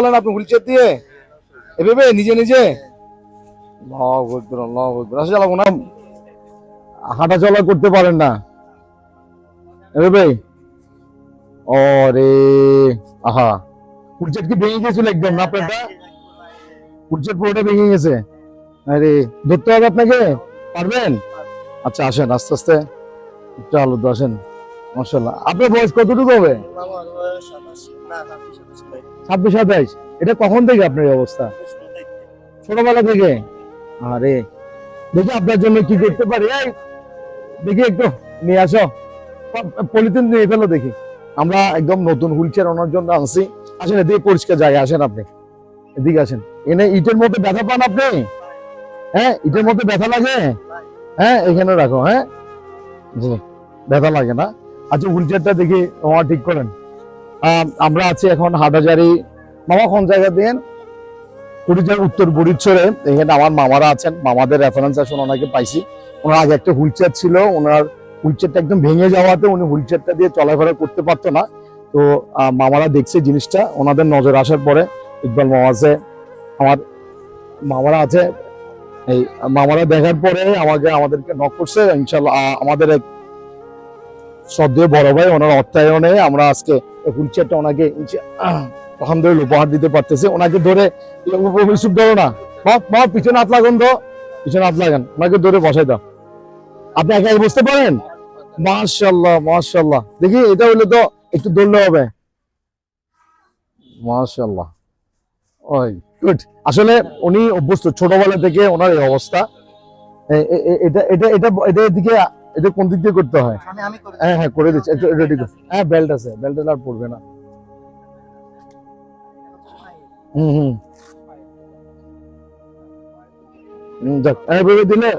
বলেন আপনি হুইলচেয়ার দিয়ে এভাবে নিজে নিজে চালাবো না, হাঁটা চলা করতে পারেন না এভাবে? ওরে আহা, হুইলচেয়ার কি ভেঙে গেছিল একদম না আপনারটা? হুইলচেয়ার পুরোটা ভেঙে গেছে। আরে ধরতে হবে আপনাকে, পারবেন? আচ্ছা আসেন আস্তে আস্তে একটু আলো তো আসেন। মাশাআল্লাহ। আপনার বয়স কতটুকু হবে? 26-27। এটা কখন থেকে আপনার এই অবস্থা? ছোটবেলা থেকে? আরে দেখি আপনার জন্য কি করতে পারি। এই দেখি একটু নিয়ে আসো, পলিথিন নিয়ে ফেলো দেখি। আমরা একদম নতুন হুইলচেয়ার ওনার জন্য আনছি। আসেন এদিকে পরিষ্কার জায়গা, আসেন আপনি এদিকে আসেন। এনে ইটের মধ্যে ব্যথা পান আপনি? হ্যাঁ ইটের মধ্যে ব্যথা লাগে? হ্যাঁ এখানে রাখো। হ্যাঁ জি, ব্যথা লাগে না। আচ্ছা হুইলচেয়ারটা দেখি তোমার ঠিক করেন। আমরা আছি এখন হাটাজারি। মামা কোন জায়গা দিয়েন? কুড়িজার উত্তর বুড়িরচরে। এখানে আমার মামারা আছেন, মামাদের রেফারেন্স আসলে ওনাকে পাইছি। ওনার আগে একটা হুইলচেয়ার ছিল, ওনার হুইলচেয়ারটা একদম ভেঙে যাওয়াতে উনি হুইলচেয়ারটা দিয়ে চলাফেরা করতে পারতো না। তো মামারা দেখছে জিনিসটা, ওনাদের নজর আসার পরে ইকবাল মামা আছে, আমার মামারা আছে, এই মামারা দেখার পরে আমাদেরকে নক করছে। ইনশাল্লাহ আমাদের এক শ্রদ্ধেয় বড় ভাই, ওনার অর্থায়নে আমরা আজকে হুইলচেয়ারটা ওনাকে আলহামদুলিল্লাহ উপহার দিতে পারতেছি। ওনাকে ধরে ধরো না, মা পিছনে হাত লাগান তো, পিছনে হাত লাগান, ওনাকে ধরে বসাই দাও। আপনি একা বুঝতে পারেন? মাশাআল্লাহ মাশাআল্লাহ। দেখি এটা হইলে তো একটু ধরলে হবে। মাশাআল্লাহ। ওই গুড। আসলে উনি অভ্যস্ত ছোটবেলা থেকে, ওনার এই অবস্থা। এটা এটা এটা এটা দিকে, এটা কোন দিক দিয়ে করতে হয়? হ্যাঁ হ্যাঁ করে দিচ্ছি, একটু রেডি করো। হ্যাঁ বেল্ট আছে, বেল্ট আর পড়বে না। হুম হুম যাক, এভাবে দিলে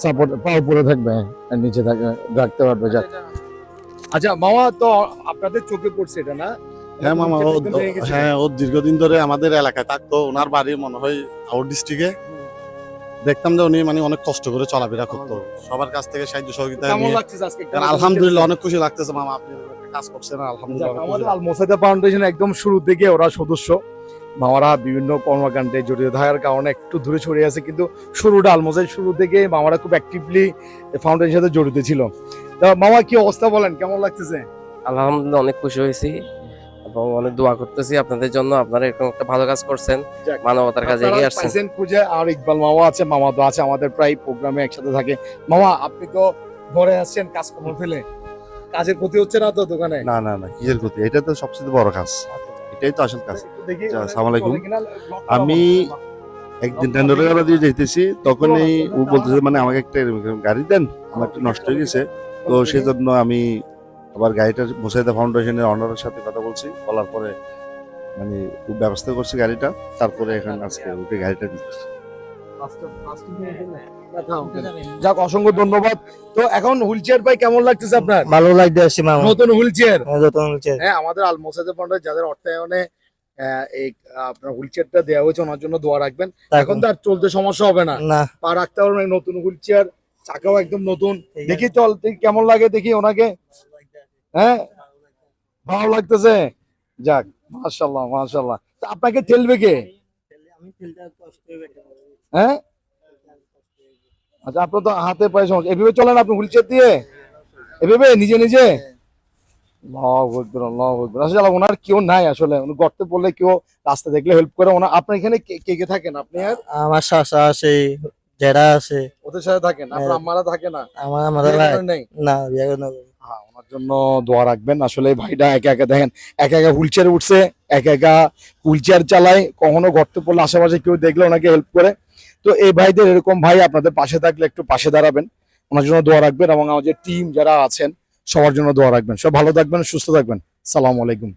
সাপোর্ট পা উপরে থাকবে, হ্যাঁ, নিচে থাকবে, রাখতে পারবে। যাক আচ্ছা মামা, তো আপনাদের চোখে পড়ছে এটা না? হ্যাঁ মামা, হ্যাঁ ও দীর্ঘদিন ধরে আমাদের এলাকায় থাকতো। ওনার বাড়ি মনে হয় আউট ডিস্ট্রিক্টে। দেখতাম যে উনি মানে অনেক কষ্ট করে চলাফেরা করতো, সবার কাছ থেকে সাহায্য সহযোগিতা কেমন নিয়ে। লাগছে আজকে? আলহামদুলিল্লাহ অনেক খুশি লাগতেছে মামা, আপনি একটা কাজ করছেন আলহামদুলিল্লাহ। আমাদের আল মোসাইদা ফাউন্ডেশন একদম শুরু থেকে ওরা সদস্য, মামারা বিভিন্ন কর্মকাণ্ডে জড়িত থাকার কারণে একটু দূরে ছড়িয়ে আছে, কিন্তু শুরুটা আলমোসাইদ শুরু থেকে মামারা খুব অ্যাক্টিভলি ফাউন্ডেশনের সাথে জড়িত ছিল। তা মামা কি অবস্থা বলেন, কেমন লাগতেছে? আলহামদুলিল্লাহ অনেক খুশি হয়েছি এবং অনেক দোয়া করতেছি আপনাদের জন্য। আপনারা এরকম একটা ভালো কাজ করছেন, মানবতার কাজে এগিয়ে আসছেন। খুঁজে। আর ইকবাল মামা আছে, মামা তো আছে, আমাদের প্রায় প্রোগ্রামে একসাথে থাকে। মামা আপনি তো ঘরে আসছেন কাজকর্ম ফেলে, কাজের ক্ষতি হচ্ছে না তো দোকানে? না না না, কিসের ক্ষতি? এটা তো সবচেয়ে বড় কাজ, এটাই তো আসল কাজ। আসসালামু আলাইকুম। আমি একদিন টেন্ডার দিয়ে যাইতেছি, তখন এই ও বলতেছে মানে আমাকে একটা গাড়ি দেন, আমার একটু নষ্ট হয়ে গেছে। তো সেই জন্য আমি আবার গাড়িটা মোসাইদা ফাউন্ডেশনের অনারের সাথে কথা বলছি, বলার পরে মানে ব্যবস্থা করছি গাড়িটা। তারপরে এখন আজকে ওকে গাড়িটা দিচ্ছি। যাক অসংখ্য ধন্যবাদ। তো এখন হুইলচেয়ার পাই কেমন লাগতেছে আপনার? ভালো লাগতেছে মামা, নতুন হুইলচেয়ার। নতুন হুইলচেয়ার। হ্যাঁ আমাদের আল মোসাইদা ফাউন্ডেশন যাদের অর্থায়নে এই আপনার হুইলচেয়ারটা দেওয়া হয়েছে, ওনার জন্য দোয়া রাখবেন। এখন তো আর চলতে সমস্যা হবে না, না পা রাখতে পারবেন। নতুন হুইলচেয়ার, চাকাও একদম নতুন। দেখি চল দেখি কেমন লাগে, দেখি ওনাকে। হ্যাঁ ভালো লাগতেছে। যাক মাশাআল্লাহ মাশাআল্লাহ। তা আপনাকে ঠেলবে কে? হ্যাঁ আচ্ছা, আপনার তো হাতে পায়ে সমস্যা, এভাবে চলেন আপনি হুইলচেয়ার দিয়ে এভাবে নিজে নিজে? আসলে ওনার কেউ নাই, আসলে উনি গর্তে পড়লে কেউ রাস্তা দেখলে হেল্প করে। ওনার আপনার এখানে কে কে থাকেন? আপনি আর আমার শাশা আছে, জেঠা আছে। ওদের সাথে থাকেন? আপনার আম্মারা থাকে না? আমার নেই না, বিয়ে করে না। হ্যাঁ ওনার জন্য দোয়া রাখবেন। আসলে ভাইটা একা একা দেখেন, একা একা হুইলচেয়ারে উঠছে, একা একা হুইলচেয়ার চালায়, কখনো গর্তে পড়লে আশেপাশে কেউ দেখলে ওনাকে হেল্প করে। তো এই ভাইদের, এরকম ভাই আপনাদের পাশে থাকলে একটু পাশে দাঁড়াবেন, ওনার জন্য দোয়া রাখবেন, এবং আমাদের টিম যারা আছেন সবার জন্য দোয়া রাখবেন। সব ভালো থাকবেন, সুস্থ থাকবেন। সালাম আলাইকুম।